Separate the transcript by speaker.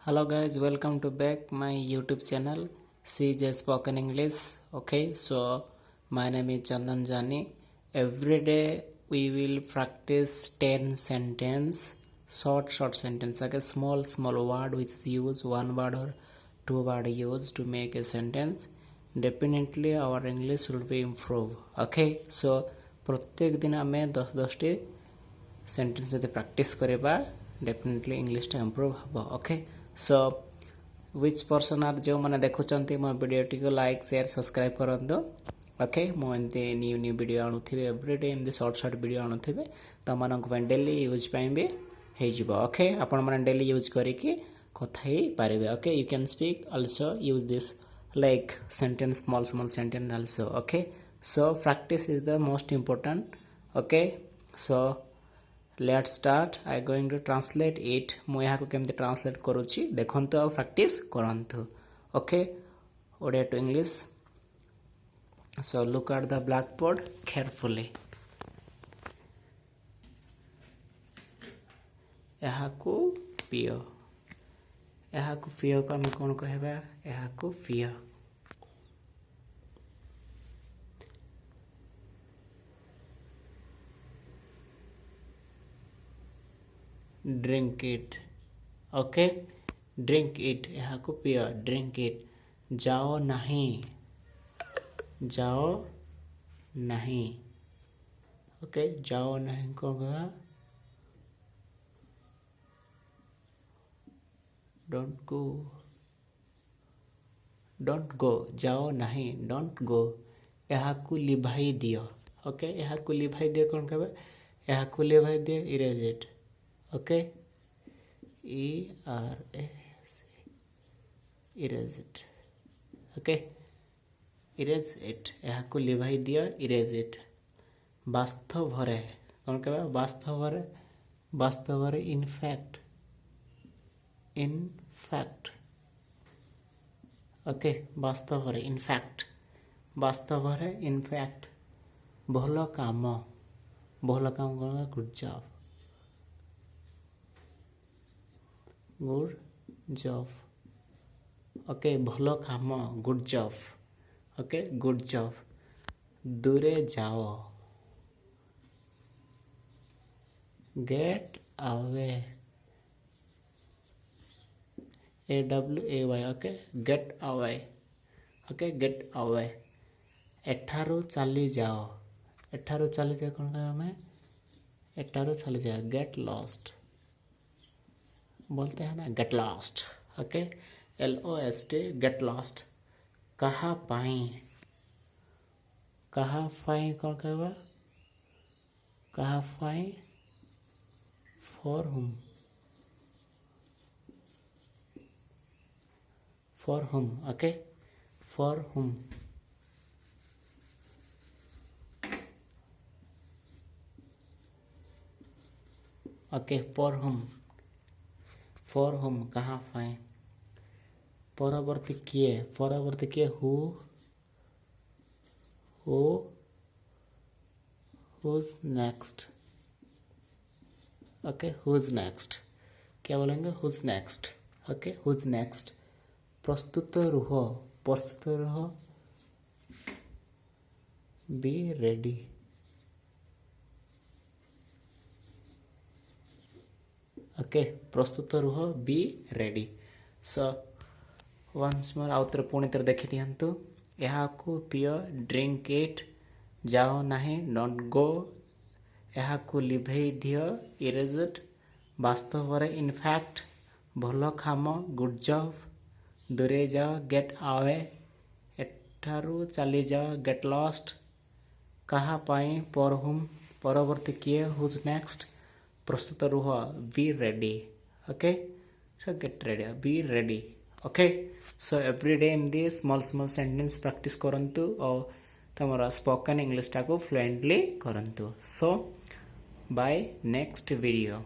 Speaker 1: Hello guys, welcome to back my YouTube channel Cjspokenenglish. Okay, so my name is Chandan Jani. Every day we will practice 10 sentence, short sentence, like a small word which is used, one word or two word used to make a sentence. Definitely our English will be improved. Okay, so प्रत्येक दिन आम 10 टी sentence जब practice करबा definitely English टा improve हम. Okay, so which person are जो मैंने देखुंत मो वीडियो टी लाइक शेयर सब्सक्राइब करंतु. ओके, मुझे न्यू वीडियो आणुवे एवरीडे एमती शॉर्ट वीडियो आणुवे तो मन डेली यूज भी हो. ओके, आपण मैंने डेली यूज करके कथा ही पारे. Okay, you can speak also use this like sentence small sentence also. Okay, so practice is the most important. Okay, so let's start. I going to translate it. मु यहाँ को केमती translate करूची देखंतु और प्रैक्टिस करंतु. Okay, Odia to English. So look at the blackboard carefully. यहाँ को पियो, यहाँ को पियो को हम कौन कहबा, यहाँ को पियो. Drink it. Okay, drink it यहाँ को पियो, ड्रिंक इट. जाओ नहीं, जाओ नहीं. ओके, जाओ नहीं को डोंट गो, डोंट गो. जाओ नहीं, डोंट गो. यहाँ को लिभाई दियो. ओके, यहाँ को लिभाई दियो कौन कहबा, यहाँ को लिभाई दियो erase it. Okay, ERASE, erase it. Okay, erase it. यहाँ को लिभाई दिया, erase it. वास्तवरे कौन कहबा, वास्तवरे, वास्तवरे in fact, in fact. Okay, वास्तवरे in fact, वास्तवरे in fact. भलो काम, भलो काम कौन, good job. Good job. Okay, भलो काम, good job. Okay, good job. दूरे जाओ, get away, AWAY. Okay, get away. Okay, get away. एठारू चली जाओ, एठारू चली जाओ कौन कहा हमें, एठारू चली जाओ, गेट लॉस्ट बोलते हैं ना, get lost. Okay, LOST, get lost. कहाँ पाई, कहाँ पाई कौन कहबा, कहाँ पाई, for whom, for whom. Okay, for whom. Okay, for whom, for whom कहाँ पाए. परवर्ती किए, परवर्ती किए who, who, who's next. Okay, who's next. क्या बोलेंगे, who's next. Okay, who's next. प्रस्तुत रहो, प्रस्तुत रहो, बी रेडी. ओके, प्रस्तुत रुह, be ready. So once more आउ थे पुणी थे देखी दिंतु. यहाँ को पियो, ड्रिंक इट. जाओ नहीं, डोंट गो. यहाँ को लिभेई दियो, इरेज इट. वास्तव इनफैक्ट, भलो खाम, गुड जॉब. दूरे जाओ, गेट अवे. एठारू चली जाओ, गेट लॉस्ट. कहाँ पाई, पर हुम. परवर्ती किए, हुज नेक्स्ट. प्रस्तुत रुह, be ready. Okay, so get ready, be ready. Okay, so every day एमती स्मॉल सेंटेंस प्रैक्टिस करंतु और तुम स्पोकन इंग्लिश टाको फ्लुएंटली करंतु. So bye next video.